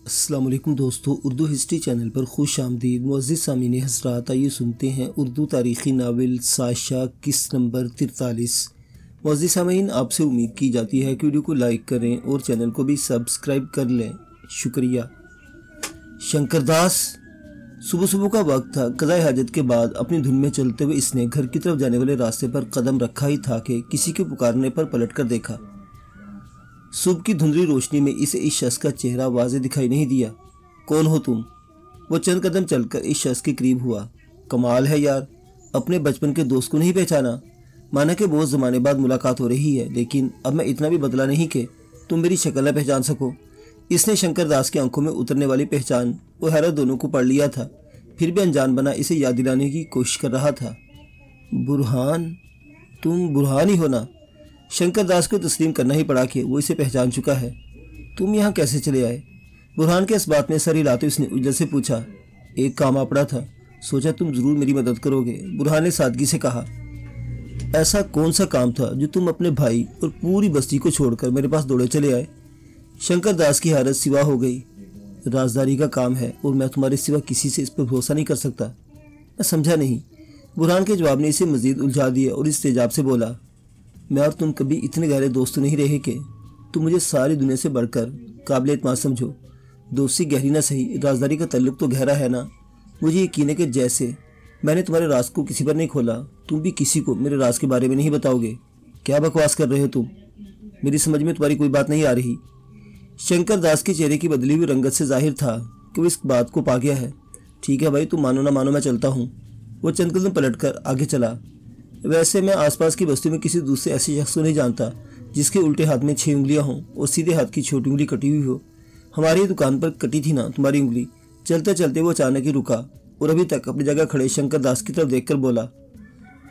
अस्सलाम वालेकुम दोस्तों, उर्दू हिस्ट्री चैनल पर खुश आमदीद। मुअज़्ज़िज़ सामीन हज़रात, आइए सुनते हैं उर्दू तारीख़ी नावल साशा किस्त नंबर 43। मुअज़्ज़िज़ सामीन, आपसे उम्मीद की जाती है कि वीडियो को लाइक करें और चैनल को भी सब्सक्राइब कर लें। शुक्रिया। शंकरदास। सुबह सुबह का वक्त था। क़ज़ाए हाजत के बाद अपनी धुन में चलते हुए इसने घर की तरफ जाने वाले रास्ते पर कदम रखा ही था कि किसी के पुकारने पर पलट कर देखा। सुबह की धुंधली रोशनी में इसे इस शख्स का चेहरा वाज़े दिखाई नहीं दिया। कौन हो तुम? वो चंद कदम चलकर इस शख्स के करीब हुआ। कमाल है यार, अपने बचपन के दोस्त को नहीं पहचाना। माना कि बहुत ज़माने बाद मुलाकात हो रही है, लेकिन अब मैं इतना भी बदला नहीं कि तुम मेरी शक्ल न पहचान सको। इसने शंकरदास की आंखों में उतरने वाली पहचान और हैरत दोनों को पढ़ लिया था। फिर भी अनजान बना इसे याद दिलाने की कोशिश कर रहा था। बुरहान, तुम बुरहान ही हो ना? शंकरदास को तस्लीम करना ही पड़ा कि वो इसे पहचान चुका है। तुम यहाँ कैसे चले आए? बुरहान के इस बात में सर हिलाते उसने उजल से पूछा। एक काम आ पड़ा था, सोचा तुम ज़रूर मेरी मदद करोगे, बुरहान ने सादगी से कहा। ऐसा कौन सा काम था जो तुम अपने भाई और पूरी बस्ती को छोड़कर मेरे पास दौड़े चले आए? शंकरदास की हालत सिवा हो गई। राजदारी का काम है और मैं तुम्हारे सिवा किसी से इस पर भरोसा नहीं कर सकता। मैं समझा नहीं। बुरहान के जवाब ने इसे मजीद उलझा दिया और इस तेजाब से बोला, मैं और तुम कभी इतने गहरे दोस्त नहीं रहे कि तुम मुझे सारी दुनिया से बढ़कर काबिल एतमाद समझो। दोस्ती गहरी ना सही, राजदारी का तल्लुक तो गहरा है ना। मुझे यकीन है कि जैसे मैंने तुम्हारे राज को किसी पर नहीं खोला, तुम भी किसी को मेरे राज के बारे में नहीं बताओगे। क्या बकवास कर रहे हो तुम? मेरी समझ में तुम्हारी कोई बात नहीं आ रही। शंकरदास के चेहरे की बदली हुई रंगत से जाहिर था कि वो इस बात को पा गया है। ठीक है भाई, तुम मानो ना मानो, मैं चलता हूँ। वो चंद कदम पलट कर आगे चला। वैसे मैं आसपास की बस्तियों में किसी दूसरे ऐसे शख्स को नहीं जानता जिसके उल्टे हाथ में 6 उंगलियां हों और सीधे हाथ की छोटी उंगली कटी हुई हो। हमारी दुकान पर कटी थी ना तुम्हारी उंगली। चलते चलते वो अचानक ही रुका और अभी तक अपनी जगह खड़े शंकरदास की तरफ देखकर बोला,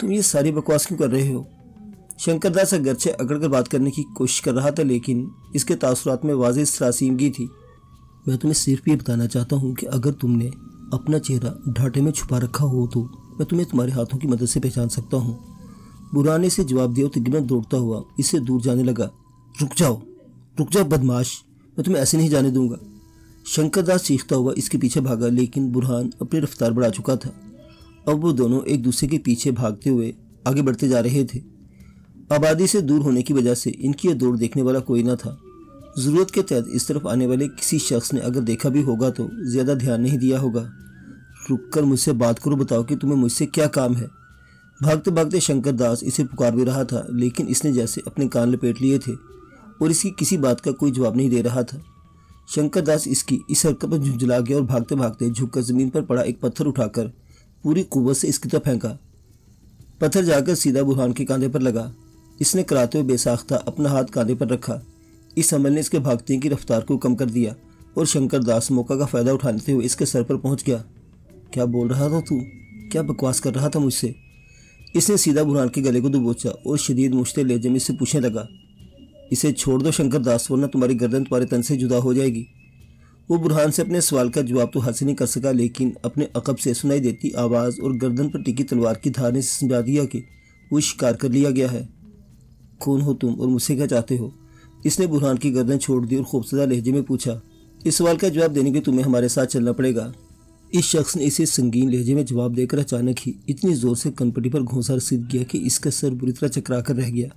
तुम ये सारी बकवास क्यों कर रहे हो? शंकरदास अगरचे अकड़ कर बात करने की कोशिश कर रहा था, लेकिन इसके तासुरात में वाज़ेह सरासीमगी थी। मैं तुम्हें सिर्फ ये बताना चाहता हूँ कि अगर तुमने अपना चेहरा ढाटे में छुपा रखा हो तो मैं तुम्हें तुम्हारे हाथों की मदद से पहचान सकता हूँ। बुरहान ने इसे जवाब दिया और तकरीबन दौड़ता हुआ इससे दूर जाने लगा। रुक जाओ बदमाश, मैं तुम्हें ऐसे नहीं जाने दूंगा। शंकरदास चीखता हुआ इसके पीछे भागा, लेकिन बुरहान अपनी रफ्तार बढ़ा चुका था। अब वो दोनों एक दूसरे के पीछे भागते हुए आगे बढ़ते जा रहे थे। आबादी से दूर होने की वजह से इनकी यह दौड़ देखने वाला कोई न था। ज़रूरत के तहत इस तरफ आने वाले किसी शख्स ने अगर देखा भी होगा तो ज़्यादा ध्यान नहीं दिया होगा। रुककर मुझसे बात करो, बताओ कि तुम्हें मुझसे क्या काम है? भागते भागते शंकरदास इसे पुकार भी रहा था, लेकिन इसने जैसे अपने कान लपेट लिए थे और इसकी किसी बात का कोई जवाब नहीं दे रहा था। शंकरदास इसकी इस हरकत पर झुंझला गया और भागते भागते झुककर ज़मीन पर पड़ा एक पत्थर उठाकर पूरी कुव्वत से इसकी तरफ फेंका। पत्थर जाकर सीधा बुरहान के कांधे पर लगा। इसने कराते हुए बेसाख्ता अपना हाथ कांधे पर रखा। इस अमल ने इसके भागने की रफ्तार को कम कर दिया और शंकरदास मौका का फ़ायदा उठाते हुए इसके सर पर पहुँच गया। क्या बोल रहा था तू? क्या बकवास कर रहा था मुझसे? इसने सीधा बुरहान के गले को दबोचा और शदीद मुश्तिल लहजे में इससे पूछने लगा, इसे छोड़ दो शंकरदास, वरना तुम्हारी गर्दन तुम्हारे तन से जुदा हो जाएगी। वो बुरहान से अपने सवाल का जवाब तो हासिल नहीं कर सका, लेकिन अपने अकब से सुनाई देती आवाज़ और गर्दन पर टिकी तलवार की धार ने समझा दिया कि वो शिकार कर लिया गया है। कौन हो तुम और मुझसे क्या चाहते हो? इसने बुरहान की गर्दन छोड़ दी और खूबसूरत लहजे में पूछा। इस सवाल का जवाब देने के तुम्हें हमारे साथ चलना पड़ेगा। इस शख्स ने इसे संगीन लहजे में जवाब देकर अचानक ही इतनी ज़ोर से कनपटी पर घोंसा रसीद किया कि इसका सर बुरी तरह चकरा कर रह गया।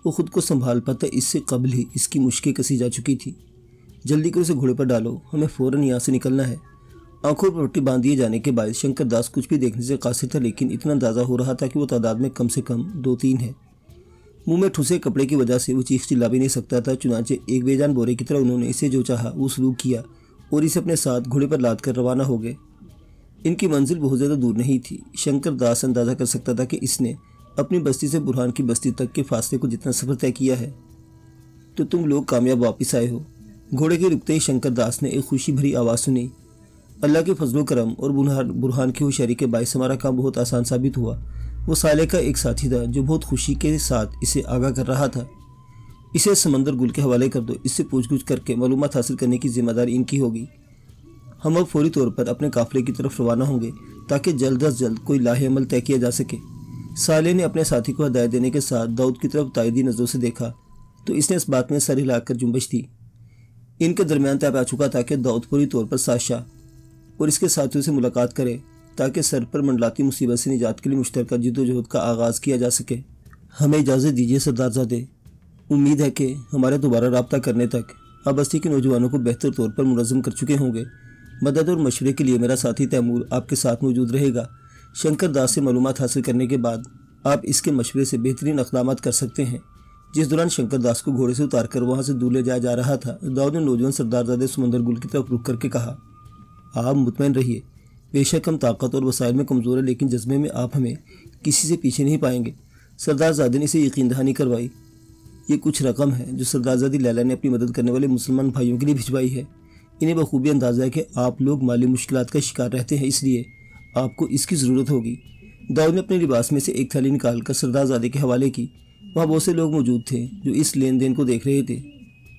वो खुद को संभाल पाता इससे कबल ही इसकी मुश्कें कसी जा चुकी थी। जल्दी कर उसे घोड़े पर डालो, हमें फ़ौरन यहाँ से निकलना है। आंखों पर पट्टी बांध दिए जाने के बाद शंकरदास कुछ भी देखने से कासिर था, लेकिन इतना अंदाज़ा हो रहा था कि वो तादाद में कम से कम 2-3 है। मुंह में ठुसे कपड़े की वजह से वो चीख चिल्ला भी नहीं सकता था। चुनाचे एक बेजान बोरे की तरह उन्होंने इसे जो चाहा वो सलूक किया और इसे अपने साथ घोड़े पर लाद कर रवाना हो गए। इनकी मंजिल बहुत ज़्यादा दूर नहीं थी। शंकरदास अंदाज़ा कर सकता था कि इसने अपनी बस्ती से बुरहान की बस्ती तक के फासले को जितना सफ़र तय किया है। तो तुम लोग कामयाब वापस आए हो। घोड़े के रुकते ही शंकरदास ने एक खुशी भरी आवाज़ सुनी। अल्लाह के फजलो करम और बुरहान की होशियारी के बायस हमारा काम बहुत आसान साबित हुआ। वो साले का एक साथी था जो बहुत खुशी के साथ इसे आगाह कर रहा था। इसे समंदर गुल के हवाले कर दो, इससे पूछ-गुछ करके मालूमात हासिल करने की जिम्मेदारी इनकी होगी। हम अब फौरी तौर पर अपने काफिले की तरफ रवाना होंगे ताकि जल्द अज जल्द कोई लाहे अमल तय किया जा सके। साले ने अपने साथी को हदायत देने के साथ दाऊद की तरफ तायदी नज़रों से देखा तो इसने इस बात में सर हिलाकर जुम्बश दी। इनके दरमियान तय पा चुका था कि दाऊद पूरी तौर पर साशा और इसके साथियों से मुलाकात करे ताकि सर पर मंडलाती मुसीबत से निजात के लिए मुश्तरका जद्दोजहद का आगाज़ किया जा सके। हमें इजाज़त दीजिए सरदारजादे। उम्मीद है कि हमारे दोबारा रब्ता करने तक आप बस्ती के नौजवानों को बेहतर तौर पर मुनज़्ज़म कर चुके होंगे। मदद और मशवरे के लिए मेरा साथी तैमूर आपके साथ मौजूद रहेगा। शंकर दास से मालूमात हासिल करने के बाद आप इसके मशवरे से बेहतरीन इक़दामात कर सकते हैं। जिस दौरान शंकर दास को घोड़े से उतार कर वहाँ से दूर ले जाया जा रहा था, दाऊद ने नौजवान सरदारजादे समंदर गुल की तरफ रुक करके कहा, आप मुतमईन रहिए, बेशक हम ताकत और वसाइल में कमज़ोर है, लेकिन जज्बे में आप हमें किसी से पीछे नहीं पाएंगे। सरदारजादे ने इसे यकीन दहानी करवाई। ये कुछ रकम है जो सरदारजादी लैला ने अपनी मदद करने वाले मुसलमान भाइयों के लिए भिजवाई है। इन्हें बखूबी अंदाज़ा है कि आप लोग माली मुश्किलात का शिकार रहते हैं, इसलिए आपको इसकी ज़रूरत होगी। दाऊद ने अपने लिबास में से एक थैली निकाल कर सरदारजादे के हवाले की। वहाँ बहुत से लोग मौजूद थे जो इस लेन देन को देख रहे थे।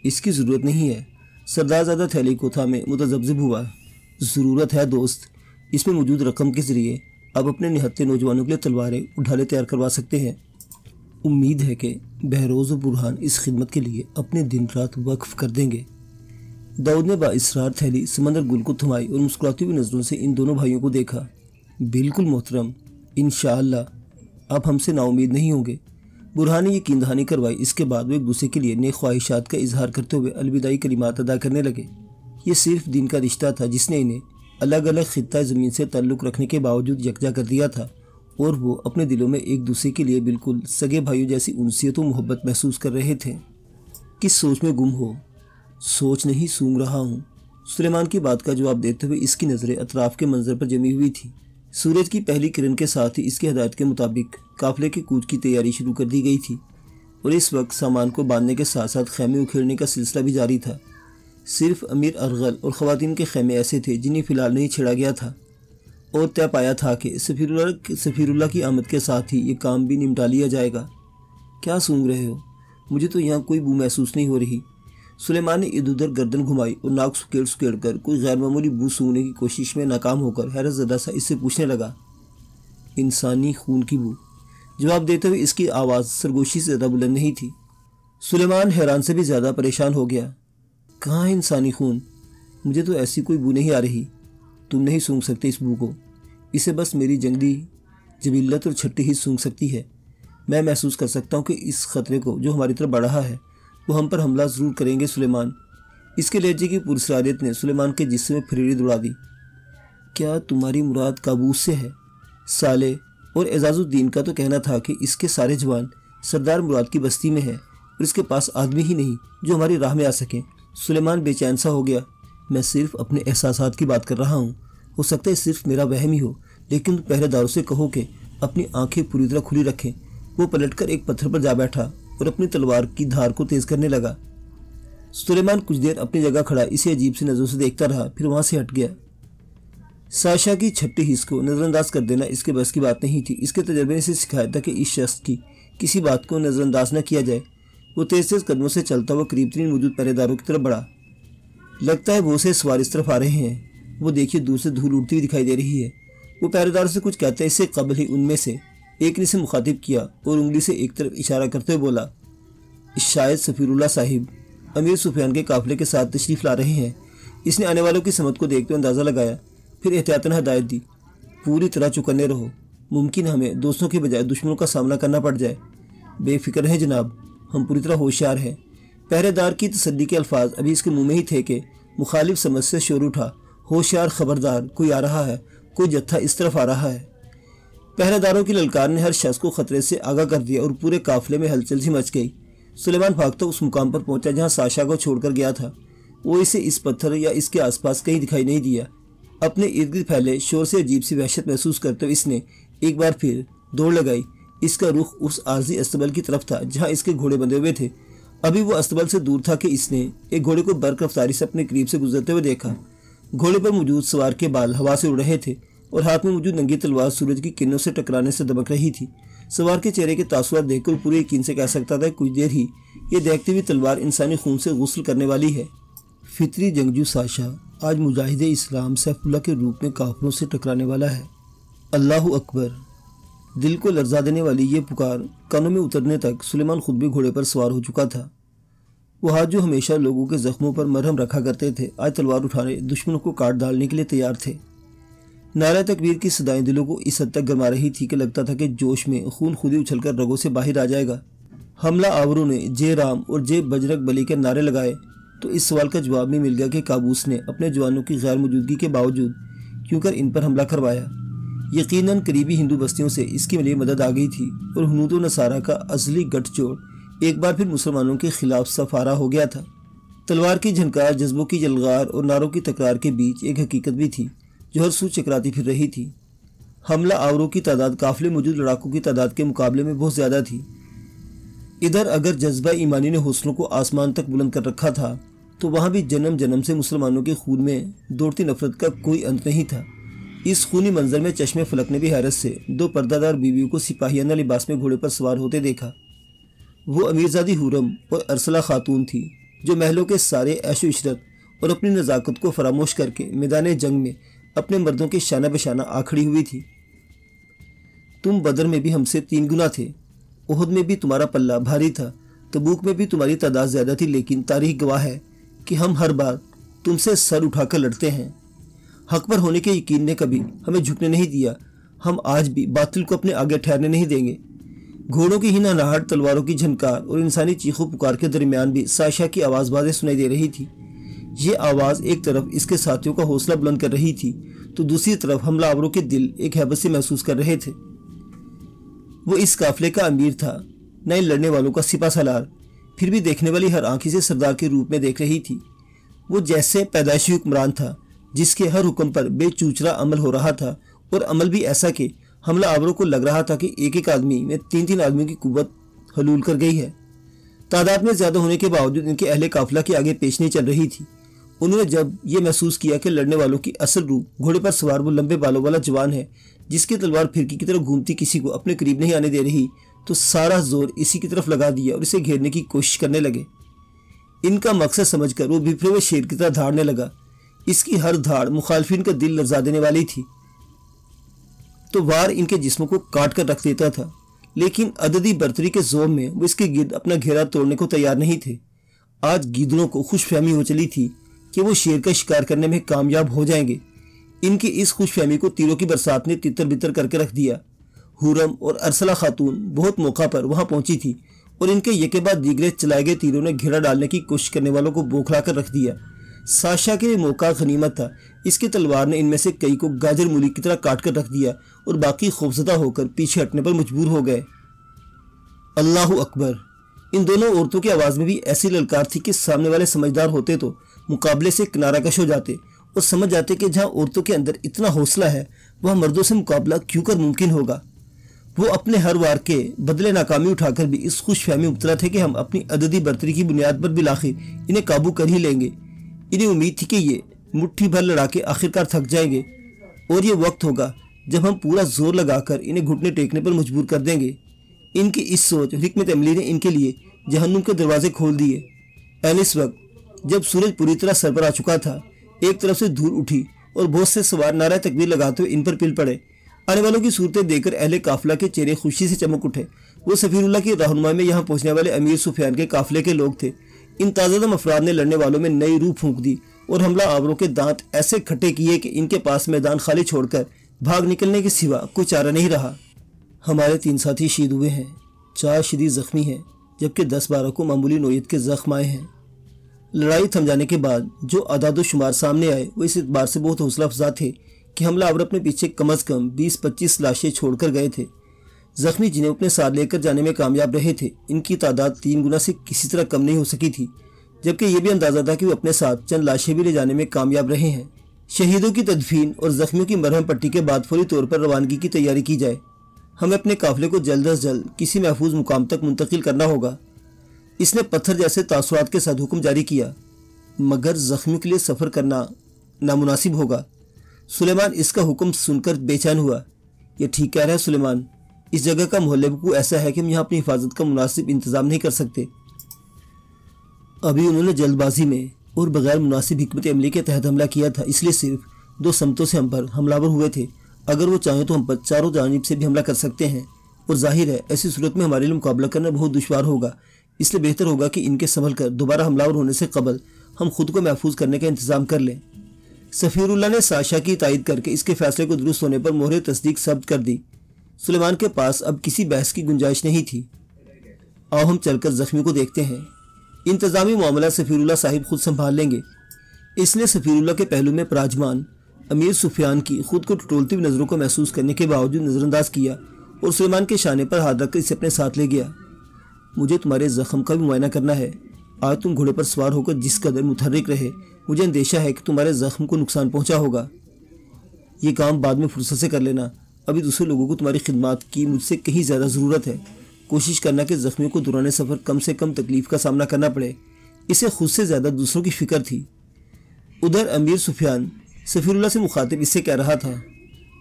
इसकी ज़रूरत नहीं है। सरदारजादा थैली को थामे मुतज़ब्ज़िब हुआ। ज़रूरत है दोस्त। इसमें मौजूद रकम के ज़रिए आप अपने निहत्ते नौजवानों के लिए तलवारें और ढाले तैयार करवा सकते हैं। उम्मीद है कि बहरोज़ और बुरहान इस खिदमत के लिए अपने दिन रात वक्फ कर देंगे। दाऊद ने बाइसरार थैली समंदर गुल को थमाई और मुस्कुराती हुई नज़रों से इन दोनों भाइयों को देखा। बिल्कुल मोहतरम, इंशाअल्लाह आप हमसे नाउमीद नहीं होंगे। बुरहान ने यकीन दहानी करवाई। इसके बाद वो एक दूसरे के लिए नेक ख्वाहिशात का इजहार करते हुए अलविदाई कलिमात अदा करने लगे। ये सिर्फ दिन का रिश्ता था जिसने इन्हें अलग अलग खित्ता ज़मीन से ताल्लुक़ रखने के बावजूद यकजा कर दिया था, और वो अपने दिलों में एक दूसरे के लिए बिल्कुल सगे भाइयों जैसी उनसियत और मोहब्बत महसूस कर रहे थे। किस सोच में गुम हो? सोच नहीं, सूंघ रहा हूँ। सुलेमान की बात का जवाब देते हुए इसकी नज़रें अतराफ़ के मंजर पर जमी हुई थी। सूरज की पहली किरण के साथ ही इसकी हदायत के मुताबिक काफ़िले की कूच की तैयारी शुरू कर दी गई थी, और इस वक्त सामान को बांधने के साथ साथ खैमे उखेड़ने का सिलसिला भी जारी था। सिर्फ अमीर अरगल और ख़वातीन के खैमे ऐसे थे जिन्हें फ़िलहाल नहीं छेड़ा गया था, और तय पाया था कि सफ़ीरुल्लाह की आमद के साथ ही ये काम भी निपटा लिया जाएगा। क्या सूंघ रहे हो? मुझे तो यहाँ कोई बू महसूस नहीं हो रही। सुलेमान ने इधर उधर गर्दन घुमाई और नाक सुकेड़ सुकेड़ कर कोई गैर मामूली बू सूंघने की कोशिश में नाकाम होकर हैरत ज़दा सा इससे पूछने लगा। इंसानी खून की बू। जवाब देते हुए इसकी आवाज़ सरगोशी से ज़्यादा बुलंद नहीं थी। सुलेमान हैरान से भी ज़्यादा परेशान हो गया। कहाँ है इंसानी खून? मुझे तो ऐसी कोई बू नहीं आ रही। तुम नहीं सूंघ सकते इस बू को। इसे बस मेरी जंगली जबीलत और छट्टी ही सूंघ सकती है। मैं महसूस कर सकता हूँ कि इस ख़तरे को जो हमारी तरफ बढ़ा है वो हम पर हमला ज़रूर करेंगे सुलेमान। इसके लहजे की पुरस्कारियत ने सुलेमान के जिस्म में फिरीरी दौड़ा दी। क्या तुम्हारी मुराद काबूस से है? साले और एजाजुद्दीन का तो कहना था कि इसके सारे जवान सरदार मुराद की बस्ती में है और इसके पास आदमी ही नहीं जो हमारी राह में आ सकें। सुलेमान बेचैन सा हो गया। मैं सिर्फ अपने एहसासात की बात कर रहा हूँ। हो सकता है सिर्फ मेरा वहम ही हो, लेकिन पहरेदारों से कहो कि अपनी आंखें पूरी तरह खुली रखें। वो पलटकर एक पत्थर पर जा बैठा और अपनी तलवार की धार को तेज करने लगा। सुलेमान कुछ देर अपनी जगह खड़ा इसे अजीब सी नज़रों से देखता रहा, फिर वहाँ से हट गया। साशा की छठी हिस्स को नज़रअंदाज कर देना इसके बस की बात नहीं थी। इसके तजर्बे ने इसे सिखाया था कि इस शख्स की किसी बात को नज़रअंदाज न किया जाए। वो तेज तेज कदमों से चलता हुआ करीब तरीन मौजूद पहरेदारों की तरफ बढ़ा। लगता है बहुत से सवार इस तरफ आ रहे हैं। वो देखिए दूर से धूल उड़ती हुई दिखाई दे रही है। वो पहरेदार से कुछ कहता है, इससे कबल ही उनमें से एक ने इसे मुखातिब किया और उंगली से एक तरफ इशारा करते हुए बोला, शायद सफ़ीरुल्लाह साहिब अमीर सुफियान के काफिले के साथ तशरीफ़ ला रहे हैं। इसने आने वालों की समत को देखते हुए अंदाज़ा लगाया, फिर एहतियातन हदायत दी, पूरी तरह चौकन्ने रहो। मुमकिन हमें दोस्तों के बजाय दुश्मनों का सामना करना पड़ जाए। बेफिक्र हैं जनाब, हम पूरी तरह होशियार हैं। पहरेदार की तसल्ली के अल्फाज अभी इसके मुंह में ही थे कि मुखालिफ समझ से शोर उठा, होशियार, खबरदार, कोई आ रहा है, कोई जत्था इस तरफ आ रहा है। पहरेदारों की ललकार ने हर शख्स को खतरे से आगाह कर दिया और पूरे काफिले में हलचल सी मच गई। सुलेमान भागता उस मुकाम पर पहुंचा जहां साशा को छोड़कर गया था। वो इसे इस पत्थर या इसके आसपास कहीं दिखाई नहीं दिया। अपने इर्द गिर्द फैले शोर से अजीब सी वहशत महसूस करते हुए इसने एक बार फिर दौड़ लगाई। इसका रुख उस आर्जी अस्तबल की तरफ था जहाँ इसके घोड़े बंधे हुए थे। अभी वो अस्तबल से दूर था कि इसने एक घोड़े को बर्क रफ्तारी से अपने करीब से गुजरते हुए देखा। घोड़े पर मौजूद सवार के बाल हवा से उड़ रहे थे और हाथ में मौजूद नंगी तलवार सूरज की किरणों से टकराने से दमक रही थी। सवार के चेहरे के तासुरात देखकर पूरे यकीन से कह सकता था कुछ देर ही ये देखती हुई तलवार इंसानी खून से गुस्ल करने वाली है। फितरी जंगजू साशा आज मुजाहिदे इस्लाम सैफुल्लाह के रूप में काफिरों से टकराने वाला है। अल्लाहु अकबर। दिल को लर्जा देने वाली ये पुकार कानों में उतरने तक सुलेमान खुद भी घोड़े पर सवार हो चुका था। वो हाथ जो हमेशा लोगों के जख्मों पर मरहम रखा करते थे, आज तलवार उठाने दुश्मनों को काट डालने के लिए तैयार थे। नारा तकबीर की सदाएं दिलों को इस हद तक गरमा रही थी कि लगता था कि जोश में खून खुद ही उछलकर रगों से बाहर आ जाएगा। हमला आवरों ने जय राम और जय बजरंग बली के नारे लगाए तो इस सवाल का जवाब भी मिल गया कि काबूस ने अपने जवानों की गैर मौजूदगी के बावजूद क्यों कर इन पर हमला करवाया। यकीनन करीबी हिंदू बस्तियों से इसके लिए मदद आ गई थी और हुनूद व नसारा का असली गठजोड़ एक बार फिर मुसलमानों के खिलाफ सफारा हो गया था। तलवार की झनकार, जज्बों की जलगार और नारों की तकरार के बीच एक हकीकत भी थी जो हर सू चकराती फिर रही थी। हमला आवरों की तादाद काफिले मौजूद लड़ाकों की तादाद के मुकाबले में बहुत ज़्यादा थी। इधर अगर जज्बा ईमानी ने हौसलों को आसमान तक बुलंद कर रखा था तो वहाँ भी जन्म जन्म से मुसलमानों के खून में दौड़ती नफरत का कोई अंत नहीं था। इस खूनी मंजर में चश्मे फलक ने भी हैरत से दो पर्दादार बीवियों को सिपाहियाना लिबास में घोड़े पर सवार होते देखा। वो अमीरजादी हुरम और अरसला खातून थी जो महलों के सारे ऐशो इशरत और अपनी नज़ाकत को फरामोश करके मैदान जंग में अपने मर्दों के शाना बशाना आ खड़ी हुई थी। तुम बदर में भी हमसे 3 गुना थे, उहद में भी तुम्हारा पल्ला भारी था, तबूक में भी तुम्हारी तादाद ज़्यादा थी, लेकिन तारीख गवाह है कि हम हर बार तुमसे सर उठाकर लड़ते हैं। हक पर होने के यकीन ने कभी हमें झुकने नहीं दिया। हम आज भी बातिल को अपने आगे ठहरने नहीं देंगे। घोड़ों की हिनाहट, तलवारों की झनकार और इंसानी चीखों पुकार के दरमियान भी साशा की आवाज़ बाज़ें सुनाई दे रही थी। ये आवाज़ एक तरफ इसके साथियों का हौसला बुलंद कर रही थी तो दूसरी तरफ हमलावरों के दिल एक हैबत से महसूस कर रहे थे। वो इस काफिले का अमीर था, नए लड़ने वालों का सिपा सालार, फिर भी देखने वाली हर आंखी से सरदार के रूप में देख रही थी। वो जैसे पैदाइशी हुक्मरान था जिसके हर हुक्म पर बेचूचरा अमल हो रहा था, और अमल भी ऐसा कि हमला आवरों को लग रहा था कि एक एक आदमी में 3-3 आदमियों की कुव्वत हलूल कर गई है। तादाद में ज़्यादा होने के बावजूद इनके अहले काफिला के आगे पेश नहीं चल रही थी। उन्होंने जब ये महसूस किया कि लड़ने वालों की असल रूप घोड़े पर सवार वो लंबे बालों वाला जवान है जिसकी तलवार फिरकी की तरफ घूमती किसी को अपने करीब नहीं आने दे रही, तो सारा जोर इसी की तरफ लगा दिया और इसे घेरने की कोशिश करने लगे। इनका मकसद समझकर वो बिफरे हुए शेर की तरह धाड़ने लगा। इसकी हर धाड़ मुखालफिन का दिल लर्जा देने वाली थी तो वार इनके जिस्मों को काट कर रख देता था, लेकिन अददी बर्तरी के जोर में वो इसके गिर्द अपना घेरा तोड़ने को तैयार नहीं थे। आज गिदड़ों को खुशफहमी हो चली थी कि वो शेर का शिकार करने में कामयाब हो जाएंगे। इनकी इस खुशफहमी को तीरों की बरसात ने तितर बितर करके रख दिया। हुरम और अरसला खातून बहुत मौका पर वहां पहुंची थी और इनके यके बाद दीगरे चलाए गए तीरों ने घेरा डालने की कोशिश करने वालों को बौखला कर रख दिया। साशा के लिए मौका गनीमत था। इसकी तलवार ने इनमें से कई को गाजर मूली की तरह काट कर रख दिया और बाकी खौफजदा होकर पीछे हटने पर मजबूर हो गए। अल्लाहु अकबर! इन दोनों औरतों की आवाज़ में भी ऐसी ललकार थी कि सामने वाले समझदार होते तो मुकाबले से किनारा कश हो जाते और समझ जाते कि जहां औरतों के अंदर इतना हौसला है वह मर्दों से मुकाबला क्यों कर मुमकिन होगा। वो अपने हर वार के बदले नाकामी उठाकर भी इस खुशफहमी मुब्तला थे कि हम अपनी अददी बर्तरी की बुनियाद पर बिलाखिर इन्हें काबू कर ही लेंगे। इन्हें उम्मीद थी कि ये मुट्ठी भर लड़ा के आखिरकार थक जाएंगे और ये वक्त होगा जब हम पूरा जोर लगाकर इन्हें घुटने टेकने पर मजबूर कर देंगे। इनकी इस सोच हिकमत अमली ने इनके लिए जहन्नुम के दरवाजे खोल दिए। एन इस वक्त जब सूरज पूरी तरह सर पर आ चुका था, एक तरफ से धूल उठी और बहुत से सवार नारा तकबीर लगाते हुए इन पर पिल पड़े। आने वालों की सूरतें देखकर अहले काफिला के चेहरे खुशी से चमक उठे। वो सफीरुल्लाह की रहनुमाई में यहाँ पहुंचने वाले अमीर सुफियान के काफिले के लोग थे। इन ताज़ादम अफराद ने लड़ने वालों में नई रूह फूंक दी और हमला आवरों के दांत ऐसे खट्टे किए कि इनके पास मैदान खाली छोड़कर भाग निकलने के सिवा कोई चारा नहीं रहा। हमारे 3 साथी शहीद हुए हैं, 4 शदीद जख्मी हैं, जबकि 10-12 को मामूली नोयत के जख्म आए हैं। लड़ाई थम जाने के बाद जो अदाद शुमार सामने आए वो इस बार से बहुत हौसला अफजा थे कि हमला आवर अपने पीछे कम अज़ कम 20-25 लाशें छोड़कर गए थे। जख्मी जिन्हें अपने साथ लेकर जाने में कामयाब रहे थे, इनकी तादाद 3 गुना से किसी तरह कम नहीं हो सकी थी, जबकि यह भी अंदाज़ा था कि वो अपने साथ चंद लाशें भी ले जाने में कामयाब रहे हैं। शहीदों की तदफीन और जख्मियों की मरहम पट्टी के बाद फौरी तौर पर रवानगी की तैयारी की जाए। हमें अपने काफिले को जल्द अज जल्द किसी महफूज मुकाम तक मुंतकिल करना होगा। इसने पत्थर जैसे तासुरात के साथ हुक्म जारी किया, मगर जख्मियों के लिए सफ़र करना नामुनासिब होगा। सुलेमान इसका हुक्म सुनकर बेचैन हुआ। यह ठीक कह रहा है सुलेमान, इस जगह का मोहल्ला ऐसा है कि हम यहाँ अपनी हिफाजत का मुनासिब इंतज़ाम नहीं कर सकते। अभी उन्होंने जल्दबाजी में और बगैर मुनासिब हिकमत अमली के तहत हमला किया था, इसलिए सिर्फ 2 समतों से हम पर हमलावर हुए थे। अगर वो चाहें तो हम पर चारों जानिब से भी हमला कर सकते हैं और जाहिर है ऐसी सूरत में हमारे लिए मुकाबला करना बहुत दुश्वार होगा, इसलिए बेहतर होगा कि इनके संभल कर दोबारा हमलावर होने से कबल हम खुद को महफूज करने का इंतजाम कर लें। सफीरुल्लाह ने साशा की तायद करके इसके फैसले को दुरुस्त होने पर मोहर तस्दीक सब्त कर दी। सुलेमान के पास अब किसी बहस की गुंजाइश नहीं थी। आओ हम चलकर जख्मी को देखते हैं। इंतजामी मामला सफीरुल्लाह साहिब खुद संभाल लेंगे। इसने सफीरुल्लाह के पहलू में पराजमान अमीर सुफियान की खुद को टटोलती हुई नज़रों को महसूस करने के बावजूद नज़रअंदाज किया और सुलेमान के शाने पर हाथ रखकर इसे अपने साथ ले गया। मुझे तुम्हारे जख्म का भी मुआयना करना है। आज तुम घोड़े पर सवार होकर जिस कदर मुतहर्रिक रहे, मुझे अंदेशा है कि तुम्हारे जख्म को नुकसान पहुंचा होगा। ये काम बाद में फुर्सत से कर लेना। अभी दूसरे लोगों को तुम्हारी खिदमत की मुझसे कहीं ज़्यादा ज़रूरत है। कोशिश करना कि जख्मियों को दौरान सफ़र कम से कम तकलीफ का सामना करना पड़े। इसे खुद से ज़्यादा दूसरों की फिक्र थी। उधर अमीर सुफियान सफीरुल्लाह से मुखातिब इससे कह रहा था,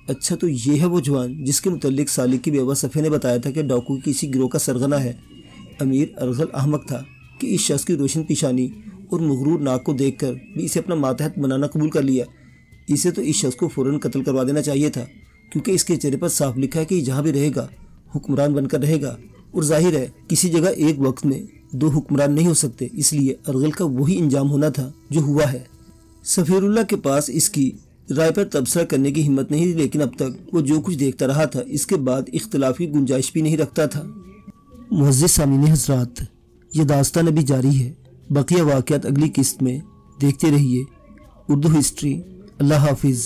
अच्छा तो ये है वो जवान जिसके मुतल्लिक सालिक की बेवा सफ़े ने बताया था कि डाकू किसी गिरोह का सरगना है। अमीर अर्गल अहमक था कि इस शख्स की रोशन पेशानी और मगरूर नाक को देखकर भी इसे अपना मातहत बनाना कबूल कर लिया। इसे तो इस शख्स को फ़ौरन कत्ल करवा देना चाहिए था, क्योंकि इसके चेहरे पर साफ लिखा है कि जहाँ भी रहेगा हुक्मरान बनकर रहेगा, और जाहिर है किसी जगह एक वक्त में दो हुक्मरान नहीं हो सकते। इसलिए अर्गल का वही इंजाम होना था जो हुआ है। सफीरुल्लाह के पास इसकी राय पर तबसरा करने की हिम्मत नहीं थी, लेकिन अब तक वो जो कुछ देखता रहा था इसके बाद इख्तिलाफ की गुंजाइश भी नहीं रखता था। मुअज़्ज़िज़ सामीन हज़रात, ये दास्तान अभी जारी है। बकिया वाक़यात अगली किस्त में देखते रहिए। उर्दू हिस्ट्री। अल्लाह हाफिज़।